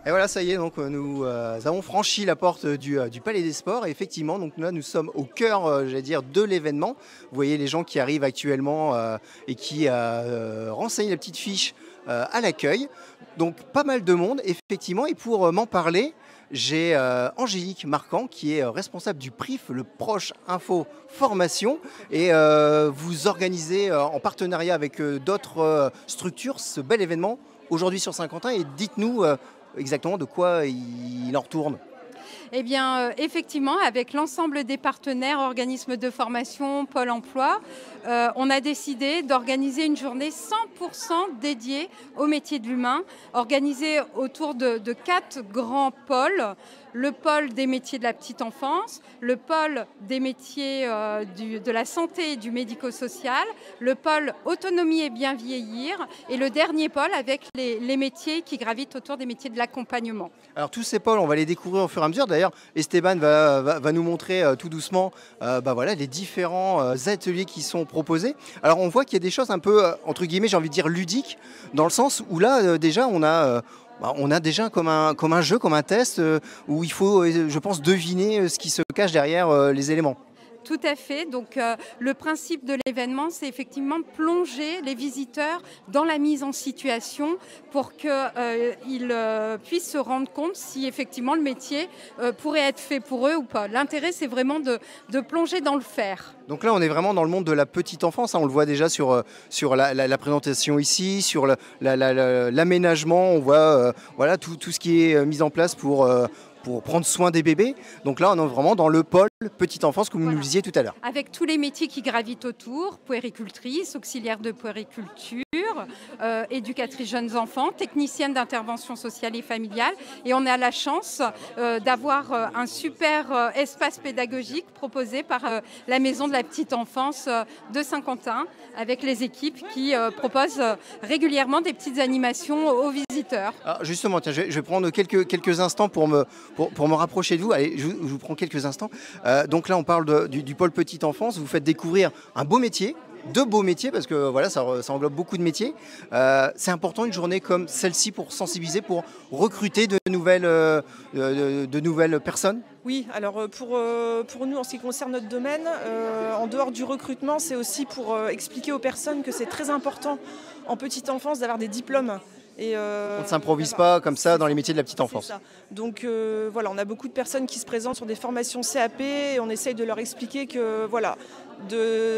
Et voilà, ça y est, donc nous avons franchi la porte du Palais des Sports. Et effectivement, donc là, nous sommes au cœur, j'allais dire, de l'événement. Vous voyez les gens qui arrivent actuellement et qui renseignent la petite fiche à l'accueil. Donc pas mal de monde, effectivement. Et pour m'en parler, j'ai Angélique Marquand qui est responsable du PRIF, le Proche Info Formation. Et vous organisez en partenariat avec d'autres structures ce bel événement aujourd'hui sur Saint-Quentin. Et dites-nous exactement de quoi il en retourne. Eh bien, effectivement, avec l'ensemble des partenaires, organismes de formation, Pôle emploi, on a décidé d'organiser une journée 100% dédiée au métier de l'humain, organisée autour de 4 grands pôles. Le pôle des métiers de la petite enfance, le pôle des métiers de la santé et du médico-social, le pôle autonomie et bien vieillir, et le dernier pôle avec les métiers qui gravitent autour des métiers de l'accompagnement. Alors tous ces pôles, on va les découvrir au fur et à mesure. D'ailleurs, Esteban va nous montrer tout doucement voilà, les différents ateliers qui sont proposés. Alors on voit qu'il y a des choses un peu, entre guillemets, j'ai envie de dire ludiques, dans le sens où là, déjà, on a déjà comme un jeu, comme un test, où il faut, je pense, deviner ce qui se cache derrière les éléments. Tout à fait. Donc, le principe de l'événement, c'est effectivement de plonger les visiteurs dans la mise en situation pour qu'ils puissent se rendre compte si effectivement le métier pourrait être fait pour eux ou pas. L'intérêt, c'est vraiment de plonger dans le faire. Donc là, on est vraiment dans le monde de la petite enfance. Hein. On le voit déjà sur la présentation ici, sur l'aménagement. On voit voilà, tout ce qui est mis en place pour prendre soin des bébés. Donc là, on est vraiment dans le pôle petite enfance, comme vous nous le disiez tout à l'heure. Avec tous les métiers qui gravitent autour, puéricultrice, auxiliaire de puériculture, éducatrice jeunes enfants, technicienne d'intervention sociale et familiale. Et on a la chance d'avoir un super espace pédagogique proposé par la Maison de la petite enfance de Saint-Quentin, avec les équipes qui proposent régulièrement des petites animations aux visiteurs. Alors justement, tiens, je vais prendre quelques instants pour me rapprocher de vous. Allez, je vous prends quelques instants. Donc là, on parle du pôle petite enfance. Vous faites découvrir un beau métier, deux beaux métiers, parce que voilà, ça englobe beaucoup de métiers. C'est important une journée comme celle-ci pour sensibiliser, pour recruter de nouvelles personnes. Oui, alors pour nous, en ce qui concerne notre domaine, en dehors du recrutement, c'est aussi pour expliquer aux personnes que c'est très important en petite enfance d'avoir des diplômes. On ne s'improvise pas comme ça dans les métiers de la petite enfance. Donc voilà, on a beaucoup de personnes qui se présentent sur des formations CAP et on essaye de leur expliquer que voilà,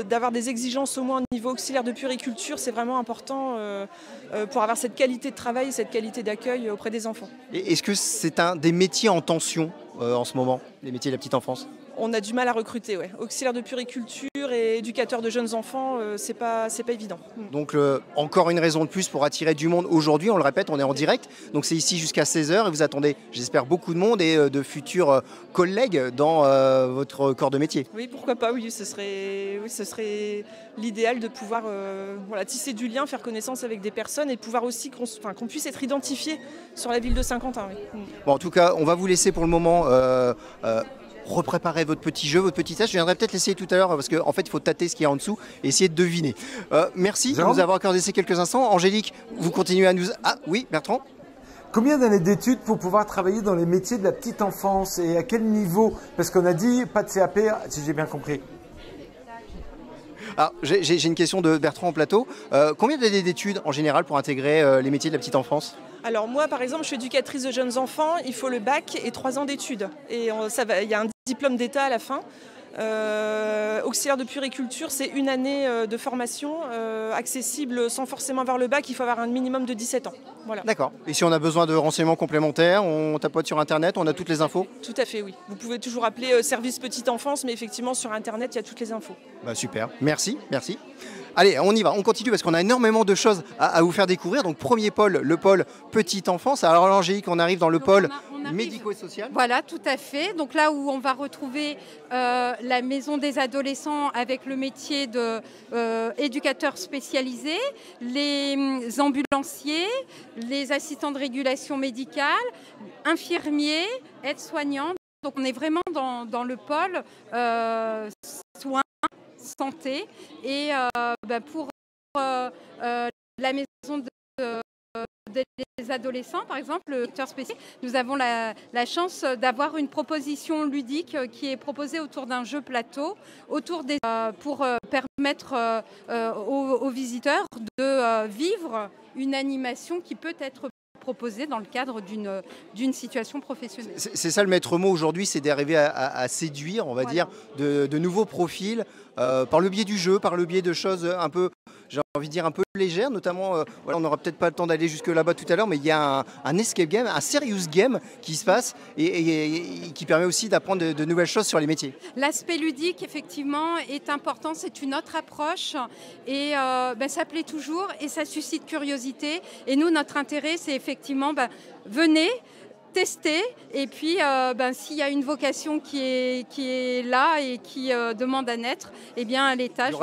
d'avoir des exigences au moins au niveau auxiliaire de puériculture, c'est vraiment important pour avoir cette qualité de travail, cette qualité d'accueil auprès des enfants. Et est-ce que c'est un des métiers en tension en ce moment, les métiers de la petite enfance? On a du mal à recruter, ouais. Auxiliaire de puériculture et éducateur de jeunes enfants, c'est pas évident. Donc encore une raison de plus pour attirer du monde aujourd'hui, on le répète, on est en direct, donc c'est ici jusqu'à 16h et vous attendez, j'espère, beaucoup de monde et de futurs collègues dans votre corps de métier. Oui, pourquoi pas, oui, ce serait l'idéal de pouvoir voilà, tisser du lien, faire connaissance avec des personnes et pouvoir aussi qu'on puisse être identifié sur la ville de Saint-Quentin. Oui. Bon, en tout cas, on va vous laisser pour le moment repréparer votre petit jeu, votre petit test. Je viendrai peut-être l'essayer tout à l'heure parce qu'en fait, il faut tâter ce qu'il y a en dessous et essayer de deviner. Merci de nous avoir accordé ces quelques instants. Angélique, vous continuez à nous... Ah oui, Bertrand? Combien d'années d'études pour pouvoir travailler dans les métiers de la petite enfance et à quel niveau? Parce qu'on a dit pas de CAP, si j'ai bien compris. Alors, j'ai une question de Bertrand en plateau. Combien d'années d'études en général pour intégrer les métiers de la petite enfance? Alors moi, par exemple, je suis éducatrice de jeunes enfants. Il faut le bac et 3 ans d'études. Et il y a un diplôme d'État à la fin. Auxiliaire de puériculture, c'est 1 année de formation accessible sans forcément avoir le bac. Il faut avoir un minimum de 17 ans. Voilà. D'accord. Et si on a besoin de renseignements complémentaires, on tapote sur Internet, on a toutes les infos? Tout à fait, oui. Vous pouvez toujours appeler service petite enfance, mais effectivement, sur Internet, il y a toutes les infos. Bah, super. Merci, merci. Allez, on y va, on continue parce qu'on a énormément de choses à vous faire découvrir. Donc premier pôle, le pôle petite enfance. Alors Angélique, on arrive dans le pôle médico-social. Voilà, tout à fait. Donc là où on va retrouver la maison des adolescents avec le métier d'éducateur spécialisé, les ambulanciers, les assistants de régulation médicale, infirmiers, aides-soignants. Donc on est vraiment dans le pôle soins, santé et pour la maison des adolescents, par exemple, le secteur spécial, nous avons la chance d'avoir une proposition ludique qui est proposée autour d'un jeu plateau, pour permettre aux visiteurs de vivre une animation qui peut être proposée dans le cadre d'une situation professionnelle. C'est ça le maître mot aujourd'hui, c'est d'arriver à séduire, on va dire, de nouveaux profils par le biais du jeu, par le biais de choses un peu, j'ai envie de dire, un peu légères, notamment, voilà, on n'aura peut-être pas le temps d'aller jusque là-bas tout à l'heure, mais il y a un escape game, un serious game qui se passe et qui permet aussi d'apprendre de nouvelles choses sur les métiers. L'aspect ludique, effectivement, est important, c'est une autre approche et ça plaît toujours et ça suscite curiosité. Et nous, notre intérêt, c'est effectivement, venez, tester et puis s'il y a une vocation qui est là et qui demande à naître, eh bien les tâches,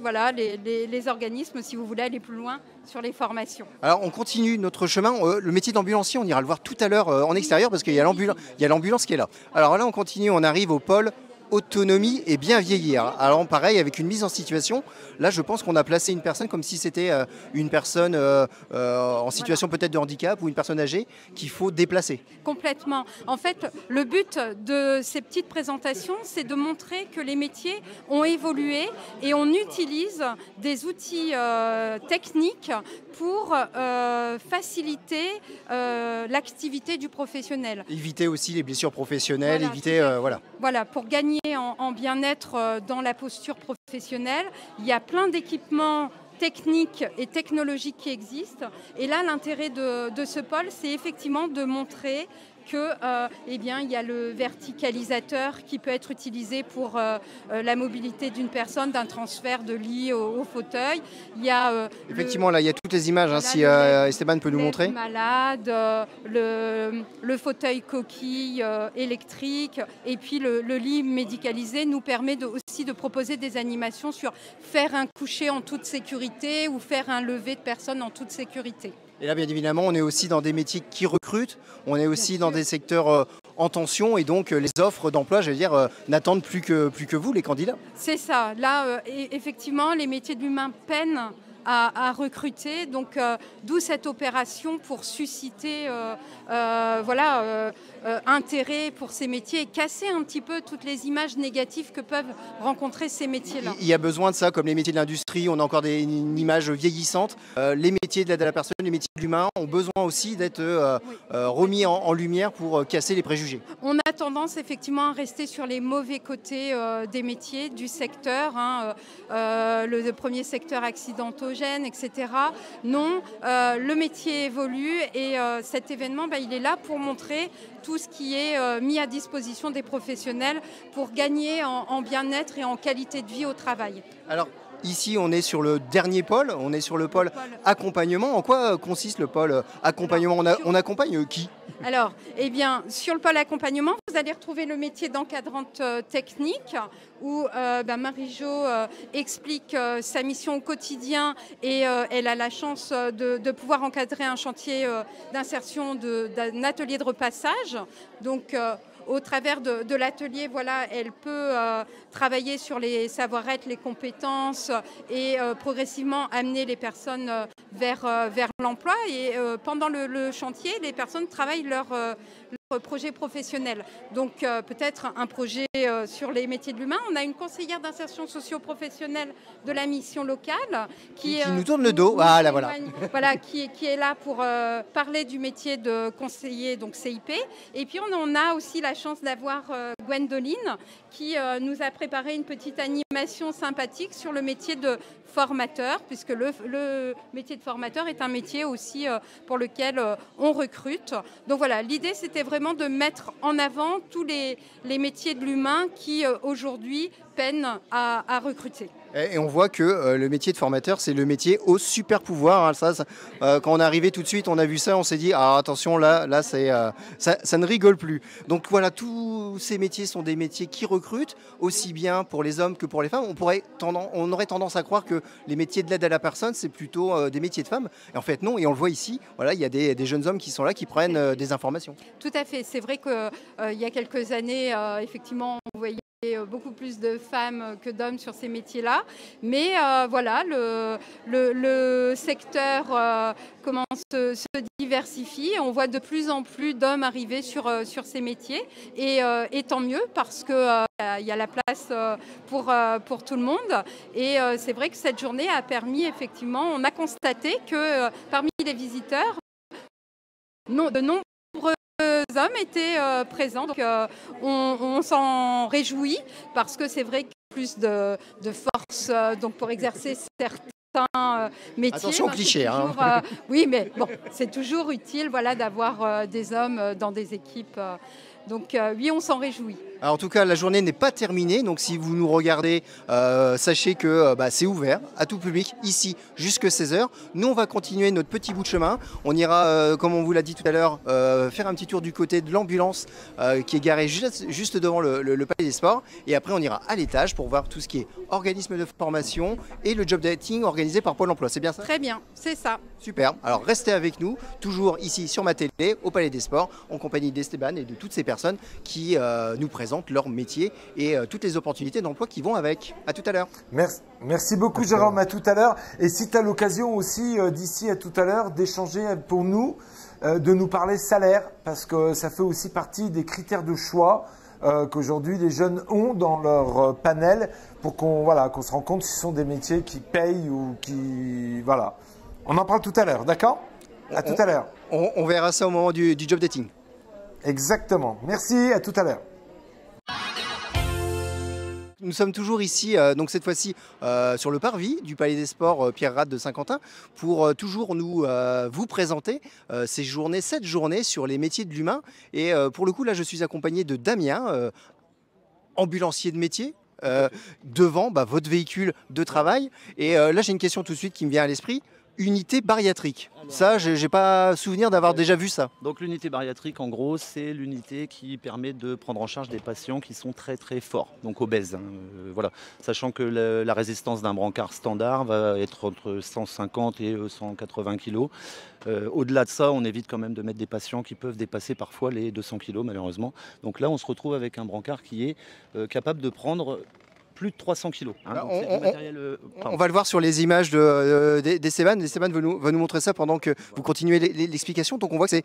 voilà, les organismes, si vous voulez aller plus loin sur les formations. Alors on continue notre chemin, le métier d'ambulancier, on ira le voir tout à l'heure en extérieur parce qu'il y a l'ambulance qui est là. Alors là on continue, on arrive au pôle autonomie et bien vieillir. Alors pareil, avec une mise en situation, là je pense qu'on a placé une personne comme si c'était une personne en situation peut-être de handicap ou une personne âgée qu'il faut déplacer. Complètement. En fait, le but de ces petites présentations, c'est de montrer que les métiers ont évolué et on utilise des outils techniques pour faciliter l'activité du professionnel. Éviter aussi les blessures professionnelles, Voilà, pour gagner en bien-être dans la posture professionnelle, il y a plein d'équipements techniques et technologiques qui existent. Et là, l'intérêt de ce pôle, c'est effectivement de montrer que, il y a le verticalisateur qui peut être utilisé pour la mobilité d'une personne, d'un transfert de lit au fauteuil. Il y a effectivement, là, il y a toutes les images, si Esteban peut nous montrer. Malade, le fauteuil coquille électrique et puis le lit médicalisé nous permet aussi de proposer des animations sur faire un coucher en toute sécurité ou faire un lever de personne en toute sécurité. Et là, bien évidemment, on est aussi dans des métiers qui recrutent, on est aussi dans des secteurs en tension et donc les offres d'emploi, n'attendent plus que vous, les candidats. C'est ça. Là, effectivement, les métiers de l'humain peinent à recruter, donc d'où cette opération pour susciter intérêt pour ces métiers et casser un petit peu toutes les images négatives que peuvent rencontrer ces métiers-là. Il y a besoin de ça, comme les métiers de l'industrie, on a encore une image vieillissante. Les métiers de l'aide à la personne, les métiers de l'humain ont besoin aussi d'être remis en lumière pour casser les préjugés. On a tendance effectivement à rester sur les mauvais côtés des métiers, du secteur, le premier secteur accidentogène, etc. Non, le métier évolue et cet événement, il est là pour montrer tout ce qui est mis à disposition des professionnels pour gagner en bien-être et en qualité de vie au travail. Alors, ici, on est sur le dernier pôle, on est sur le pôle accompagnement. En quoi consiste le pôle accompagnement ? On accompagne qui ? Alors, sur le pôle accompagnement, vous allez retrouver le métier d'encadrante technique où Marie-Jo explique sa mission au quotidien et elle a la chance de pouvoir encadrer un chantier d'insertion d'un atelier de repassage. Donc, au travers de l'atelier, elle peut travailler sur les savoir-être, les compétences et progressivement amener les personnes vers l'emploi. Et pendant le chantier, les personnes travaillent leur projet professionnel. Donc peut-être un projet sur les métiers de l'humain. On a une conseillère d'insertion socio-professionnelle de la mission locale qui nous tourne le dos. Qui est là pour parler du métier de conseiller, donc CIP. Et puis on a aussi la chance d'avoir Gwendoline qui nous a préparé une petite animation sympathique sur le métier de formateur, puisque le métier de formateur est un métier aussi pour lequel on recrute. Donc voilà, l'idée c'était vraiment de mettre en avant tous les métiers de l'humain qui aujourd'hui peinent à recruter. Et on voit que le métier de formateur, c'est le métier au super pouvoir. Quand on est arrivé tout de suite, on a vu ça, on s'est dit attention, là ça ne rigole plus. Donc voilà, tous ces métiers sont des métiers qui recrutent, aussi bien pour les hommes que pour les femmes. On aurait tendance à croire que les métiers de l'aide à la personne, c'est plutôt des métiers de femmes. Et en fait, non, et on le voit ici, il y a des jeunes hommes qui sont là, qui prennent des informations. Tout à fait, c'est vrai qu'il y a quelques années, effectivement, on voyait beaucoup plus de femmes que d'hommes sur ces métiers-là. Mais voilà, le secteur commence se diversifie. On voit de plus en plus d'hommes arriver sur ces métiers. Et tant mieux, parce qu'il y a la place pour tout le monde. Et c'est vrai que cette journée a permis, effectivement, on a constaté que parmi les visiteurs, de nombreux hommes étaient présents. Donc on s'en réjouit, parce que c'est vrai que plus de force donc pour exercer certains métiers. Attention au cliché. Toujours, oui, mais bon, c'est toujours utile, voilà, d'avoir des hommes dans des équipes. Donc oui, on s'en réjouit. Alors, en tout cas, la journée n'est pas terminée, donc si vous nous regardez, sachez que c'est ouvert à tout public, ici, jusque 16h. Nous, on va continuer notre petit bout de chemin. On ira, comme on vous l'a dit tout à l'heure, faire un petit tour du côté de l'ambulance qui est garée juste devant le Palais des Sports. Et après, on ira à l'étage pour voir tout ce qui est organisme de formation et le job dating organisé par Pôle emploi. C'est bien ça? Très bien, c'est ça. Super. Alors, restez avec nous, toujours ici sur ma télé, au Palais des Sports, en compagnie d'Esteban et de toutes ces personnes qui nous présentent leur métier et toutes les opportunités d'emploi qui vont avec. À tout à l'heure. Merci beaucoup Jérôme, à tout à l'heure. Et si tu as l'occasion aussi d'ici à tout à l'heure d'échanger pour nous, de nous parler salaire, parce que ça fait aussi partie des critères de choix qu'aujourd'hui les jeunes ont dans leur panel pour qu'on se rende compte si ce sont des métiers qui payent ou qui... Voilà. On en parle tout à l'heure, d'accord? À tout à l'heure. On verra ça au moment du job dating. Exactement. Merci, à tout à l'heure. Nous sommes toujours ici, donc cette fois-ci sur le parvis du Palais des Sports Pierre Rade de Saint-Quentin, pour toujours vous présenter cette journée sur les métiers de l'humain. Et pour le coup, là, je suis accompagné de Damien, ambulancier de métier. Devant votre véhicule de travail. Et là, j'ai une question tout de suite qui me vient à l'esprit. Unité bariatrique. Ça, j'ai pas souvenir d'avoir déjà vu ça. Donc l'unité bariatrique, en gros, c'est l'unité qui permet de prendre en charge des patients qui sont très très forts, donc obèses. Voilà. Sachant que la résistance d'un brancard standard va être entre 150 et 180 kg. Au-delà de ça, on évite quand même de mettre des patients qui peuvent dépasser parfois les 200 kg, malheureusement. Donc là, on se retrouve avec un brancard qui est capable de prendre plus de 300 kilos. On va le voir sur les images d'Esteban. Esteban va nous montrer ça pendant que vous continuez l'explication. Donc on voit que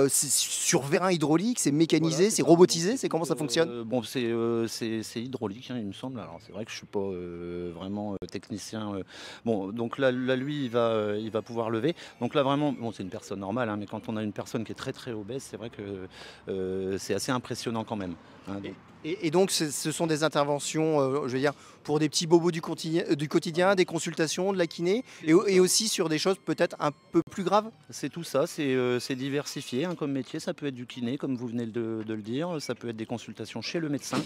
c'est sur vérin hydraulique, c'est mécanisé, c'est robotisé. C'est comment ça fonctionne? Bon, c'est hydraulique, il me semble. Alors c'est vrai que je suis pas vraiment technicien. Bon, donc là lui, il va pouvoir lever. Donc là vraiment, bon, c'est une personne normale, mais quand on a une personne qui est très très obèse, c'est vrai que c'est assez impressionnant quand même. Et donc, ce sont des interventions, je veux dire, pour des petits bobos du quotidien, des consultations, de la kiné, et aussi sur des choses peut-être un peu plus graves? C'est tout ça, c'est diversifié comme métier. Ça peut être du kiné, comme vous venez de le dire, ça peut être des consultations chez le médecin,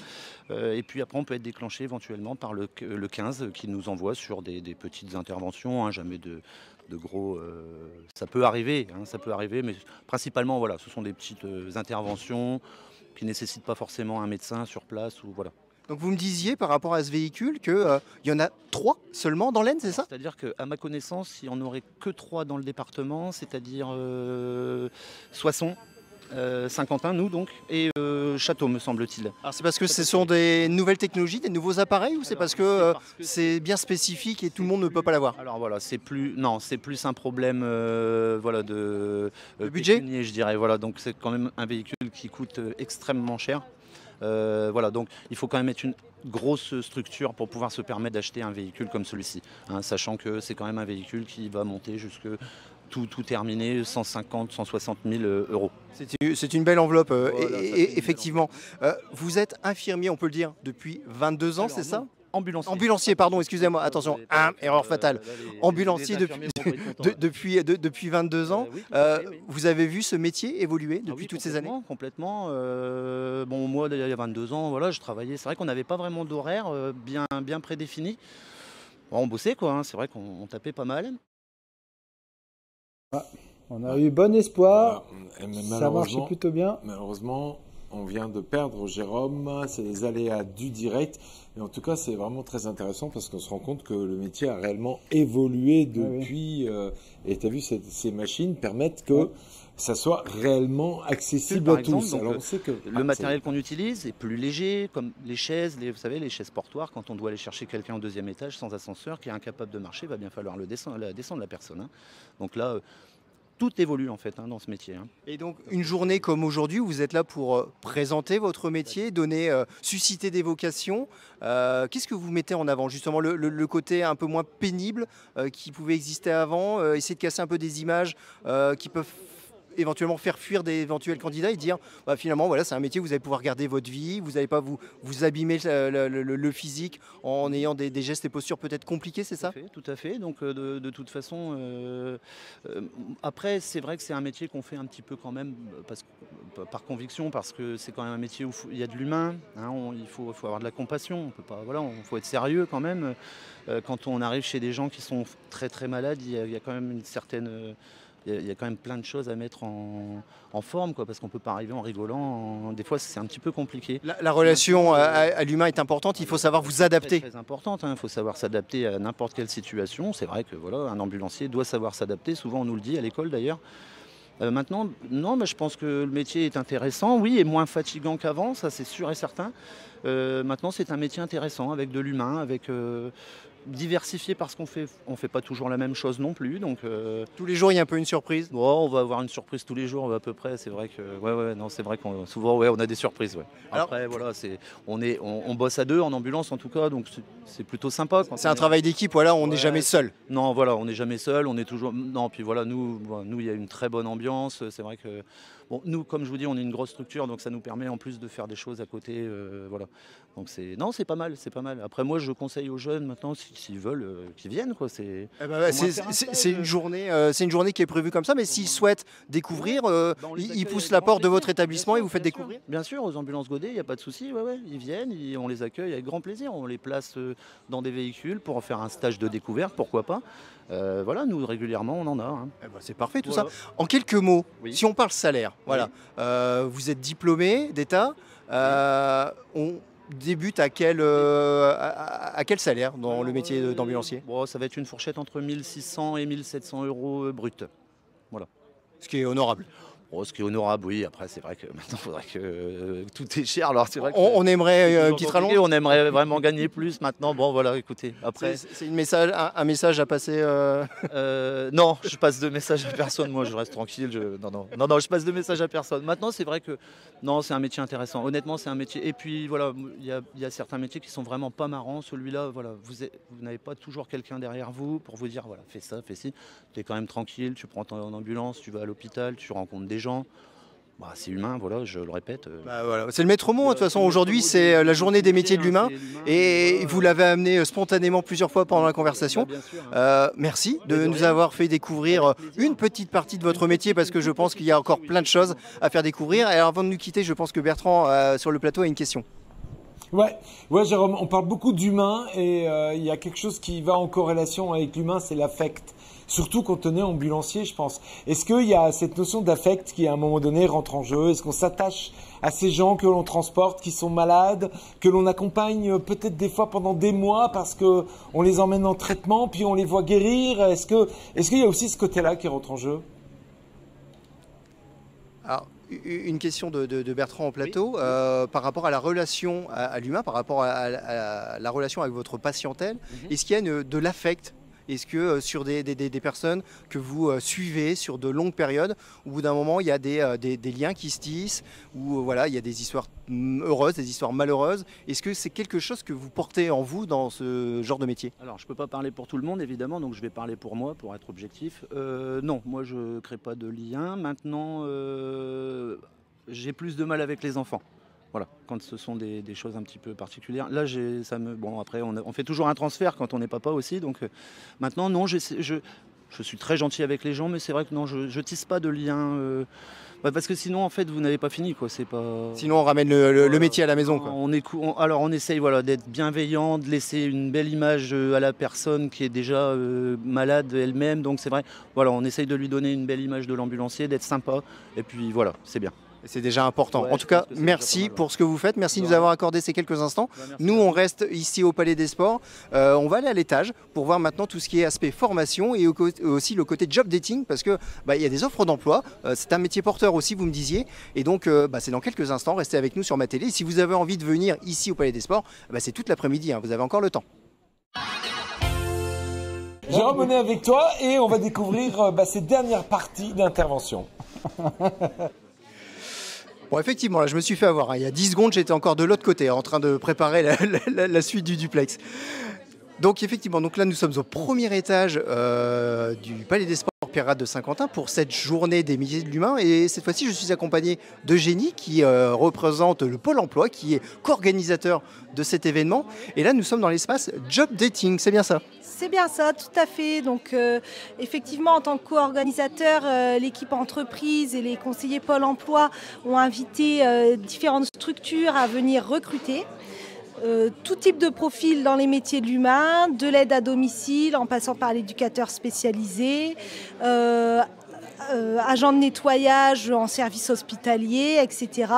et puis après, on peut être déclenché éventuellement par le 15 qui nous envoie sur des petites interventions, jamais de gros... ça peut arriver, mais principalement, voilà, ce sont des petites interventions qui ne nécessitent pas forcément un médecin sur place ou voilà. Donc vous me disiez par rapport à ce véhicule qu'il y en a 3 seulement dans l'Aisne, c'est ça? C'est-à-dire qu'à ma connaissance, il n'y en aurait que 3 dans le département, c'est-à-dire Soissons, Saint-Quentin, nous donc, et Château, me semble-t-il. Alors c'est parce que ce sont des nouvelles technologies, des nouveaux appareils, ou c'est parce que c'est bien spécifique et tout le monde ne peut pas l'avoir? Alors voilà, c'est plus un problème de budget, je dirais. Voilà, donc c'est quand même un véhicule qui coûte extrêmement cher. Voilà, donc il faut quand même être une grosse structure pour pouvoir se permettre d'acheter un véhicule comme celui-ci, sachant que c'est quand même un véhicule qui va monter jusque tout terminé 150 160 000 euros. C'est une belle enveloppe, effectivement. Vous êtes infirmier, on peut le dire, depuis 22 ans, c'est ça? Ambulancier, pardon, excusez-moi, attention, erreur fatale. Ambulancier depuis 22 ans. Vous avez vu ce métier évoluer depuis toutes ces années? Complètement. Bon, moi, il y a 22 ans, voilà, je travaillais. C'est vrai qu'on n'avait pas vraiment d'horaire bien prédéfini. Bon, on bossait, quoi. C'est vrai qu'on tapait pas mal. On a eu bon espoir, ça marche plutôt bien. Malheureusement, On vient de perdre Jérôme, c'est les aléas du direct. Mais en tout cas, c'est vraiment très intéressant parce qu'on se rend compte que le métier a réellement évolué depuis. Et tu as vu, ces machines permettent que ça soit réellement accessible à tous. Donc, alors, on sait que le matériel qu'on utilise est plus léger, comme les chaises, vous savez, les chaises portoires. Quand on doit aller chercher quelqu'un au 2e étage sans ascenseur, qui est incapable de marcher, il va bien falloir descendre la personne. Hein. Donc là, tout évolue en fait dans ce métier. Hein. Et donc une journée comme aujourd'hui, vous êtes là pour présenter votre métier, susciter des vocations. Qu'est-ce que vous mettez en avant? Justement le côté un peu moins pénible qui pouvait exister avant, essayer de casser un peu des images qui peuvent éventuellement faire fuir des éventuels candidats et dire finalement voilà, c'est un métier où vous allez pouvoir garder votre vie, vous n'allez pas vous abîmer le physique en ayant des gestes et postures peut-être compliqués, c'est ça? Tout à fait. Donc de toute façon, après c'est vrai que c'est un métier qu'on fait un petit peu quand même par conviction, parce que c'est quand même un métier où il y a de l'humain, hein, il faut avoir de la compassion, on peut pas, voilà, faut être sérieux quand même. Quand on arrive chez des gens qui sont très très malades, il y a quand même une certaine... Il y a quand même plein de choses à mettre en forme, quoi, parce qu'on ne peut pas arriver en rigolant. Des fois, c'est un petit peu compliqué. La relation à l'humain est importante, il faut savoir vous adapter. C'est très importante, il faut savoir s'adapter à n'importe quelle situation. C'est vrai que voilà, un ambulancier doit savoir s'adapter, souvent on nous le dit à l'école d'ailleurs. Maintenant, non, je pense que le métier est intéressant, oui, et moins fatigant qu'avant, ça c'est sûr et certain. Maintenant, c'est un métier intéressant, avec de l'humain, avec... diversifié parce qu'on fait pas toujours la même chose non plus. Donc, tous les jours, il y a un peu une surprise. On va avoir une surprise tous les jours à peu près. C'est vrai que c'est vrai qu'on souvent on a des surprises. Ouais. Après alors, voilà, on bosse à deux en ambulance en tout cas, donc c'est plutôt sympa. C'est un travail d'équipe. Voilà, on n'est jamais seul. Non, voilà, on n'est jamais seul. On est toujours. Non, puis voilà, nous il y a une très bonne ambiance. C'est vrai que nous, comme je vous dis, on est une grosse structure, donc ça nous permet en plus de faire des choses à côté. Voilà. Donc c'est pas mal, c'est pas mal. Après moi, je conseille aux jeunes maintenant, s'ils veulent, qu'ils viennent, quoi. C'est une journée qui est prévue comme ça, mais s'ils souhaitent découvrir, ils poussent la porte de votre établissement et vous faites découvrir. Bien sûr, aux ambulances Godet, il n'y a pas de souci. Ils viennent, on les accueille avec grand plaisir. On les place dans des véhicules pour en faire un stage de découverte, pourquoi pas. Voilà, nous régulièrement on en a. Hein. C'est parfait tout ça. En quelques mots, si on parle salaire, voilà, vous êtes diplômé d'État, on débute à quel salaire dans le métier d'ambulancier? Ça va être une fourchette entre 1600 et 1700 euros brut. Voilà. Ce qui est honorable. Ce qui est honorable, oui. Après, c'est vrai que maintenant, il faudrait que tout est cher. Alors, c'est vrai que on aimerait une petite rallonge. On aimerait vraiment gagner plus maintenant. Bon, voilà, écoutez. Après, c'est un message à passer. Non, je passe de message à personne. Moi, je reste tranquille. Non, je passe de message à personne. Maintenant, c'est vrai que non, c'est un métier intéressant. Honnêtement, c'est un métier. Et puis voilà, il y a certains métiers qui sont vraiment pas marrants. Celui-là, voilà, vous n'avez pas toujours quelqu'un derrière vous pour vous dire voilà, fais ça, fais ci. Tu es quand même tranquille. Tu prends ton ambulance, tu vas à l'hôpital, tu rencontres des gens. C'est humain, voilà, je le répète. Voilà. C'est le maître mot, de toute façon, aujourd'hui, c'est la journée des métiers de l'humain. Et vous l'avez amené spontanément plusieurs fois pendant la conversation. Merci de nous avoir fait découvrir une petite partie de votre métier, parce que je pense qu'il y a encore plein de choses à faire découvrir. Et alors, avant de nous quitter, je pense que Bertrand, sur le plateau, a une question. Ouais, Jérôme, on parle beaucoup d'humain et il y a quelque chose qui va en corrélation avec l'humain, c'est l'affect. Surtout quand on est ambulancier, je pense. Est-ce qu'il y a cette notion d'affect qui, à un moment donné, rentre en jeu? Est-ce qu'on s'attache à ces gens que l'on transporte, qui sont malades, que l'on accompagne peut-être des fois pendant des mois parce qu'on les emmène en traitement, puis on les voit guérir? Est-ce qu'il y a aussi ce côté-là qui rentre en jeu? Alors, une question de Bertrand en plateau, par rapport à la relation à l'humain, par rapport à la relation avec votre patientèle. Est-ce qu'il y a de l'affect? Est-ce que sur des personnes que vous suivez sur de longues périodes, au bout d'un moment, il y a des liens qui se tissent, ou voilà, il y a des histoires heureuses, des histoires malheureuses? Est-ce que c'est quelque chose que vous portez en vous dans ce genre de métier? Alors, je ne peux pas parler pour tout le monde, évidemment, donc je vais parler pour moi, pour être objectif. Non, moi, je ne crée pas de lien. Maintenant, j'ai plus de mal avec les enfants. Voilà, quand ce sont des choses un petit peu particulières. Là, après, on fait toujours un transfert quand on est papa aussi. Donc maintenant, non, je suis très gentil avec les gens, mais c'est vrai que non, je tisse pas de lien. Parce que sinon, en fait, vous n'avez pas fini, quoi. C'est pas. Sinon, on ramène le métier à la maison, quoi. Alors, on essaye, voilà, d'être bienveillant, de laisser une belle image à la personne qui est déjà malade elle-même. Donc, c'est vrai, voilà, on essaye de lui donner une belle image de l'ambulancier, d'être sympa. Et puis, voilà, c'est bien. C'est déjà important. Ouais, En tout cas, je pense que c'est merci déjà pas mal, pour ce que vous faites. Merci de nous Ouais. avoir accordé ces quelques instants. Bah, merci Nous, à on vous. reste ici au Palais des Sports. On va aller à l'étage pour voir maintenant tout ce qui est aspect formation et aussi le côté job dating parce que il y a des offres d'emploi. C'est un métier porteur aussi, vous me disiez. Et donc, c'est dans quelques instants. Restez avec nous sur ma télé. Et si vous avez envie de venir ici au Palais des Sports, c'est toute l'après-midi. Vous avez encore le temps. Jérôme, on est avec toi et on va découvrir cette dernière partie d'intervention. Bon, effectivement, là, je me suis fait avoir. Il y a 10 secondes, j'étais encore de l'autre côté, en train de préparer la suite du duplex. Donc, effectivement, là, nous sommes au premier étage du Palais des Sports Pierre-Rade de Saint-Quentin pour cette journée des métiers de l'humain. Et cette fois-ci, je suis accompagné d'Eugénie qui représente le Pôle emploi, qui est co-organisateur de cet événement. Et là, nous sommes dans l'espace Job Dating, c'est bien ça? C'est bien ça, tout à fait. Donc effectivement, en tant que co-organisateur, l'équipe entreprise et les conseillers Pôle emploi ont invité différentes structures à venir recruter. Tout type de profil dans les métiers de l'humain, de l'aide à domicile en passant par l'éducateur spécialisé, agent de nettoyage en service hospitalier, etc.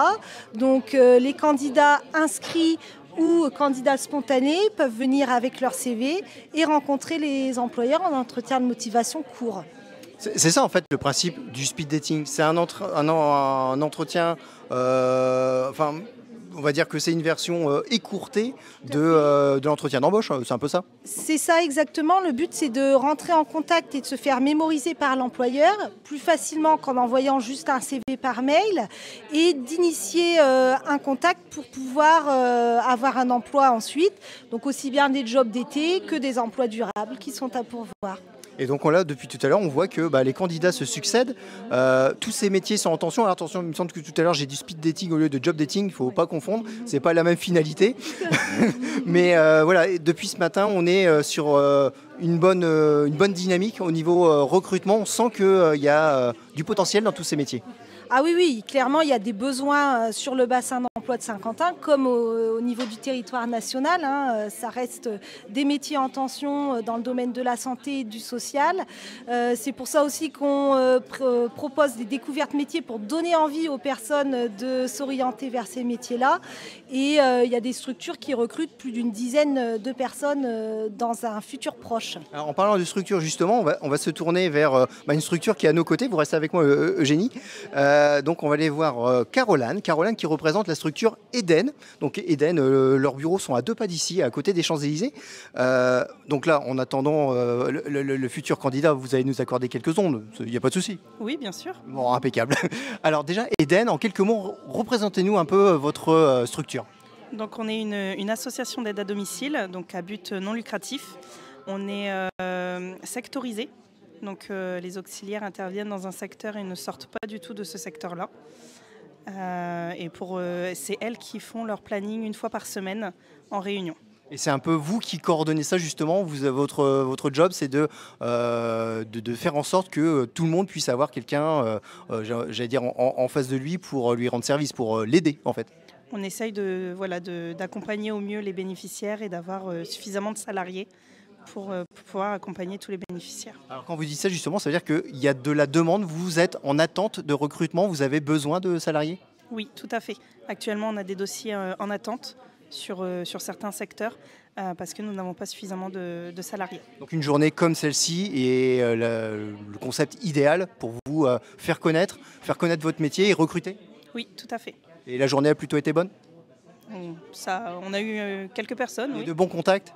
Donc les candidats inscrits ou candidats spontanés peuvent venir avec leur CV et rencontrer les employeurs en entretien de motivation court. C'est ça en fait le principe du speed dating. C'est un entretien, on va dire que c'est une version écourtée de l'entretien d'embauche, c'est un peu ça? C'est ça exactement. Le but, c'est de rentrer en contact et de se faire mémoriser par l'employeur plus facilement qu'en envoyant juste un CV par mail et d'initier un contact pour pouvoir avoir un emploi ensuite. Donc aussi bien des jobs d'été que des emplois durables qui sont à pourvoir. Et donc là, depuis tout à l'heure, on voit que les candidats se succèdent. Tous ces métiers sont en tension. Alors, attention, il me semble que tout à l'heure, j'ai dit speed dating au lieu de job dating. Il ne faut pas confondre. Ce n'est pas la même finalité. Mais voilà, et depuis ce matin, on est sur une bonne dynamique au niveau recrutement. On sent qu'il y a du potentiel dans tous ces métiers. Ah oui, clairement, il y a des besoins sur le bassin d'emploi de Saint-Quentin, comme au niveau du territoire national. Ça reste des métiers en tension dans le domaine de la santé et du social. C'est pour ça aussi qu'on propose des découvertes métiers pour donner envie aux personnes de s'orienter vers ces métiers-là. Et il y a des structures qui recrutent plus d'une dizaine de personnes dans un futur proche. Alors, en parlant de structure, justement, on va se tourner vers une structure qui est à nos côtés. Vous restez avec moi, Eugénie. Donc on va aller voir Caroline qui représente la structure Eden. Donc Eden, leurs bureaux sont à 2 pas d'ici, à côté des Champs-Élysées. Donc là, en attendant le futur candidat, vous allez nous accorder quelques secondes, il n'y a pas de souci. Oui, bien sûr. Bon, impeccable. Alors déjà, Eden, en quelques mots, représentez-nous un peu votre structure. Donc on est une association d'aide à domicile, donc à but non lucratif. On est sectorisé. Donc les auxiliaires interviennent dans un secteur et ne sortent pas du tout de ce secteur-là. C'est elles qui font leur planning une fois par semaine en réunion. Et c'est un peu vous qui coordonnez ça justement. Votre job, c'est de faire en sorte que tout le monde puisse avoir quelqu'un, j'allais dire, en face de lui pour lui rendre service, pour l'aider en fait. On essaye d'accompagner au mieux les bénéficiaires et d'avoir suffisamment de salariés pour pouvoir accompagner tous les bénéficiaires. Alors quand vous dites ça justement, ça veut dire qu'il y a de la demande, vous êtes en attente de recrutement, vous avez besoin de salariés? Oui, tout à fait. Actuellement, on a des dossiers en attente sur certains secteurs parce que nous n'avons pas suffisamment de salariés. Donc une journée comme celle-ci est le concept idéal pour vous faire connaître votre métier et recruter? Oui, tout à fait. Et la journée a plutôt été bonne? On a eu quelques personnes. Et oui. de bons contacts?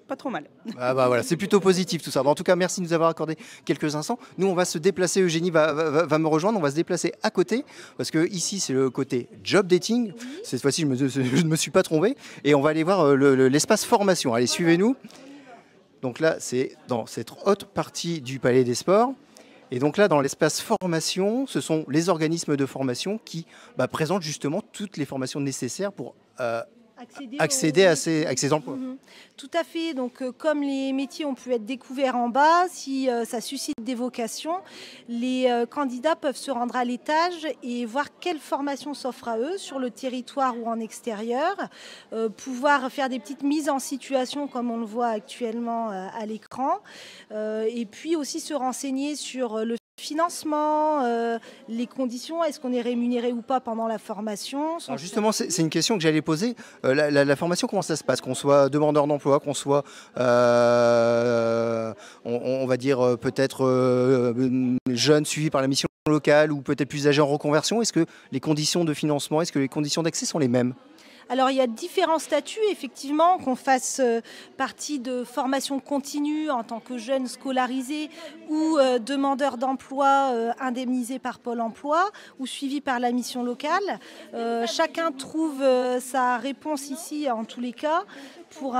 Pas trop mal. Voilà, c'est plutôt positif tout ça. En tout cas, merci de nous avoir accordé quelques instants. Nous, on va se déplacer, Eugénie va me rejoindre, on va se déplacer à côté, parce que ici, c'est le côté job dating. Cette fois-ci, je ne me suis pas trompé. Et on va aller voir l'espace formation. Allez, suivez-nous. Donc là, c'est dans cette haute partie du Palais des Sports. Et donc là, dans l'espace formation, ce sont les organismes de formation qui présentent justement toutes les formations nécessaires pour accéder à ces emplois. Tout à fait. Donc, comme les métiers ont pu être découverts en bas, si ça suscite des vocations, les candidats peuvent se rendre à l'étage et voir quelle formation s'offre à eux sur le territoire ou en extérieur, pouvoir faire des petites mises en situation comme on le voit actuellement à l'écran, et puis aussi se renseigner sur le financement, les conditions, est-ce qu'on est rémunéré ou pas pendant la formation? Alors justement, c'est une question que j'allais poser. La formation, comment ça se passe? Qu'on soit demandeur d'emploi, qu'on soit, on va dire, peut-être jeune suivi par la mission locale ou peut-être plus âgé en reconversion, est-ce que les conditions de financement, est-ce que les conditions d'accès sont les mêmes? Alors, il y a différents statuts, effectivement, qu'on fasse partie de formation continue en tant que jeune scolarisé ou demandeur d'emploi indemnisé par Pôle emploi ou suivi par la mission locale. Chacun trouve sa réponse ici, en tous les cas, pour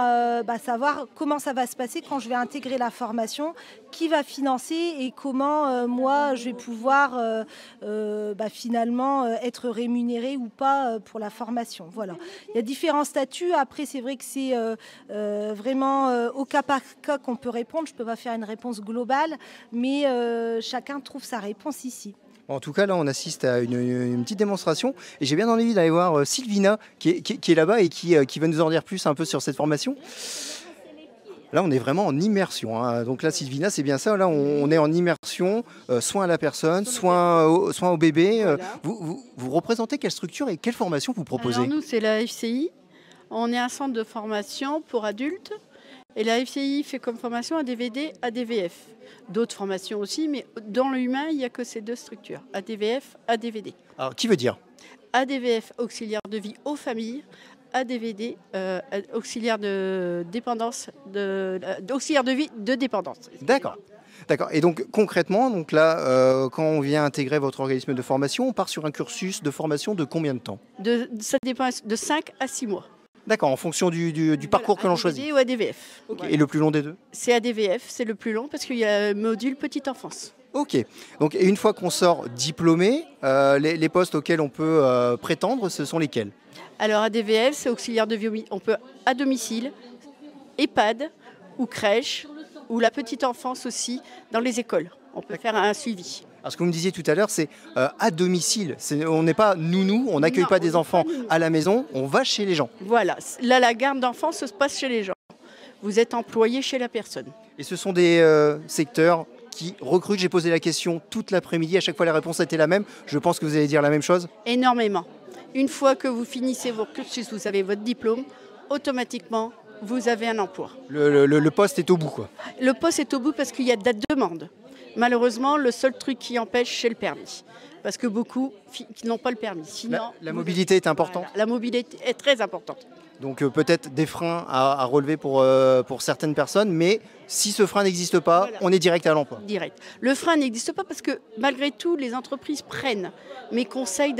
savoir comment ça va se passer quand je vais intégrer la formation, qui va financer et comment moi je vais pouvoir finalement être rémunéré ou pas pour la formation. Voilà. Il y a différents statuts. Après, c'est vrai que c'est vraiment au cas par cas qu'on peut répondre. Je ne peux pas faire une réponse globale, mais chacun trouve sa réponse ici. En tout cas, là, on assiste à une petite démonstration et j'ai bien envie d'aller voir Sylvina qui est là-bas et qui va nous en dire plus un peu sur cette formation. Là, on est vraiment en immersion. Hein. Donc là, Sylvina, c'est bien ça. Là, on est en immersion, soins à la personne, soins au bébé. Voilà. Vous représentez quelle structure et quelle formation vous proposez? Alors nous, c'est la FCI. On est un centre de formation pour adultes. Et la FCI fait comme formation ADVD, ADVF. D'autres formations aussi, mais dans l'humain, il n'y a que ces deux structures, ADVF, ADVD. Alors, qui veut dire? ADVF, auxiliaire de vie aux familles, ADVD, auxiliaire de dépendance, auxiliaire de vie de dépendance. D'accord. D'accord. Et donc concrètement, donc là, quand on vient intégrer votre organisme de formation, on part sur un cursus de formation de combien de temps? Ça dépend de 5 à 6 mois. D'accord, en fonction du parcours que l'on choisit. ADVD ou ADVF. Okay. Voilà. Et le plus long des deux? C'est ADVF, c'est le plus long parce qu'il y a le module petite enfance. Ok, donc et une fois qu'on sort diplômé, les postes auxquels on peut prétendre, ce sont lesquels? Alors ADVF, c'est auxiliaire de vie, on peut à domicile, EHPAD ou crèche, ou la petite enfance aussi, dans les écoles. On peut faire un suivi. Alors ce que vous me disiez tout à l'heure, c'est à domicile. On n'est pas nounou, on n'accueille pas des enfants à la maison, on va chez les gens. Voilà, là la garde d'enfants se passe chez les gens. Vous êtes employé chez la personne. Et ce sont des secteurs qui recrutent. J'ai posé la question toute l'après-midi, à chaque fois la réponse a été la même. Je pense que vous allez dire la même chose. Énormément. Une fois que vous finissez vos cursus, vous avez votre diplôme, automatiquement, vous avez un emploi. Le poste est au bout, quoi. Le poste est au bout parce qu'il y a de la demande. Malheureusement, le seul truc qui empêche, c'est le permis. Parce que beaucoup qui n'ont pas le permis. Sinon, la mobilité est importante. Voilà, la mobilité est très importante. Donc peut-être des freins à relever pour certaines personnes, mais si ce frein n'existe pas, voilà, on est direct à l'emploi. Direct. Le frein n'existe pas parce que malgré tout, les entreprises prennent mes conseils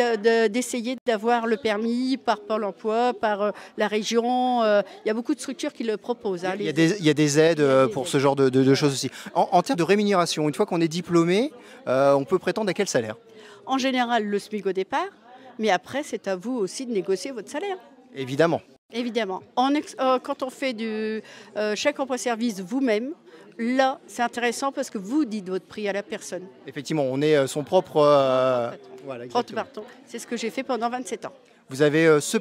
d'essayer d'avoir le permis par Pôle emploi, par la région. Il y a beaucoup de structures qui le proposent. Hein, il y a des aides pour ce genre de choses aussi. En termes de rémunération, une fois qu'on est diplômé, on peut prétendre à quel salaire? En général, le SMIC au départ, mais après, c'est à vous aussi de négocier votre salaire. Évidemment. Évidemment. Quand on fait du chèque emploi-service vous-même, là, c'est intéressant parce que vous dites votre prix à la personne. Effectivement, on est son propre... voilà, exactement. C'est ce que j'ai fait pendant 27 ans. Vous avez ce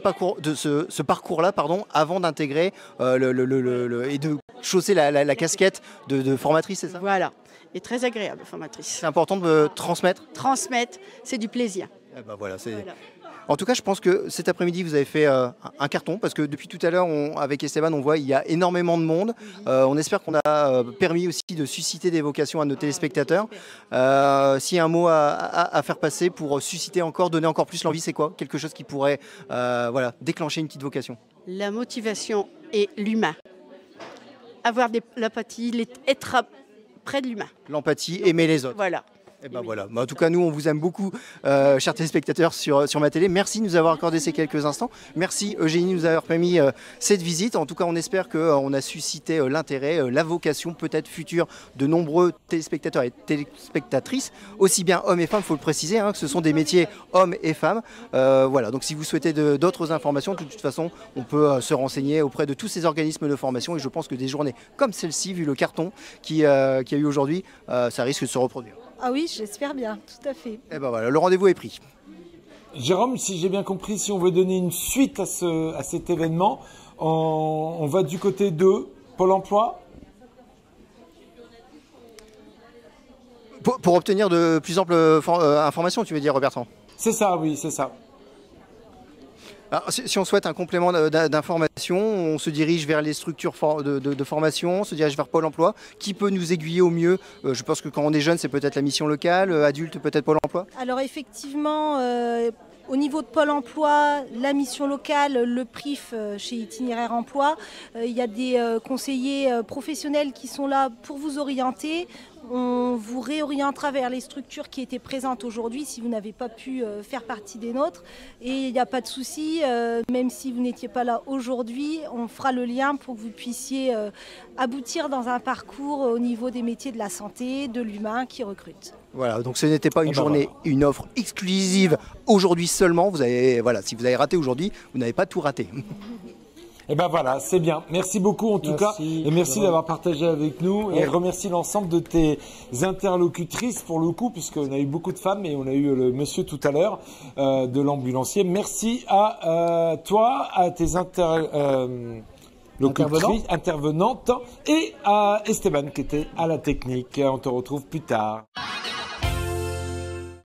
parcours-là, avant d'intégrer et de chausser la casquette de formatrice, c'est ça? Voilà. Et très agréable, formatrice. C'est important de transmettre? Transmettre, c'est du plaisir. Eh ben voilà, voilà. En tout cas, je pense que cet après-midi, vous avez fait un carton parce que depuis tout à l'heure, avec Esteban, on voit qu'il y a énormément de monde. On espère qu'on a permis aussi de susciter des vocations à nos téléspectateurs. S'il y a un mot à faire passer pour susciter encore, donner encore plus l'envie, c'est quoi? Quelque chose qui pourrait déclencher une petite vocation? La motivation et l'humain. Avoir de l'empathie, être près de l'humain. L'empathie, aimer les autres. Voilà. Et ben voilà. En tout cas, nous, on vous aime beaucoup, chers téléspectateurs sur ma télé. Merci de nous avoir accordé ces quelques instants. Merci, Eugénie, de nous avoir permis cette visite. En tout cas, on espère qu'on a suscité l'intérêt, la vocation peut-être future de nombreux téléspectateurs et téléspectatrices, aussi bien hommes et femmes, il faut le préciser, que ce sont des métiers hommes et femmes. Voilà. Donc, si vous souhaitez d'autres informations, de toute façon, on peut se renseigner auprès de tous ces organismes de formation. Et je pense que des journées comme celle-ci, vu le carton qu'il y a eu aujourd'hui, ça risque de se reproduire. Ah oui, j'espère bien, tout à fait. Et ben voilà, le rendez-vous est pris. Jérôme, si j'ai bien compris, si on veut donner une suite à cet événement, on va du côté de Pôle emploi? Pour obtenir de plus amples informations, tu veux dire, Bertrand? C'est ça, oui, c'est ça. Alors, si on souhaite un complément d'information, on se dirige vers les structures de formation, on se dirige vers Pôle emploi. Qui peut nous aiguiller au mieux? Je pense que quand on est jeune, c'est peut-être la mission locale, adulte, peut-être Pôle emploi. Alors effectivement, au niveau de Pôle emploi, la mission locale, le PRIF chez Itinéraire Emploi, il y a des conseillers professionnels qui sont là pour vous orienter. On vous réorientera vers les structures qui étaient présentes aujourd'hui si vous n'avez pas pu faire partie des nôtres. Et il n'y a pas de souci, même si vous n'étiez pas là aujourd'hui, on fera le lien pour que vous puissiez aboutir dans un parcours au niveau des métiers de la santé, de l'humain qui recrutent. Voilà, donc ce n'était pas une journée, une offre exclusive aujourd'hui seulement. Vous avez, voilà, si vous avez raté aujourd'hui, vous n'avez pas tout raté. Et ben voilà, c'est bien. Merci beaucoup en tout cas. Et merci d'avoir partagé avec nous. Et remercie l'ensemble de tes interlocutrices pour le coup, puisqu'on a eu beaucoup de femmes et on a eu le monsieur tout à l'heure de l'ambulancier. Merci à toi, à tes intervenantes et à Esteban qui était à la technique. On te retrouve plus tard.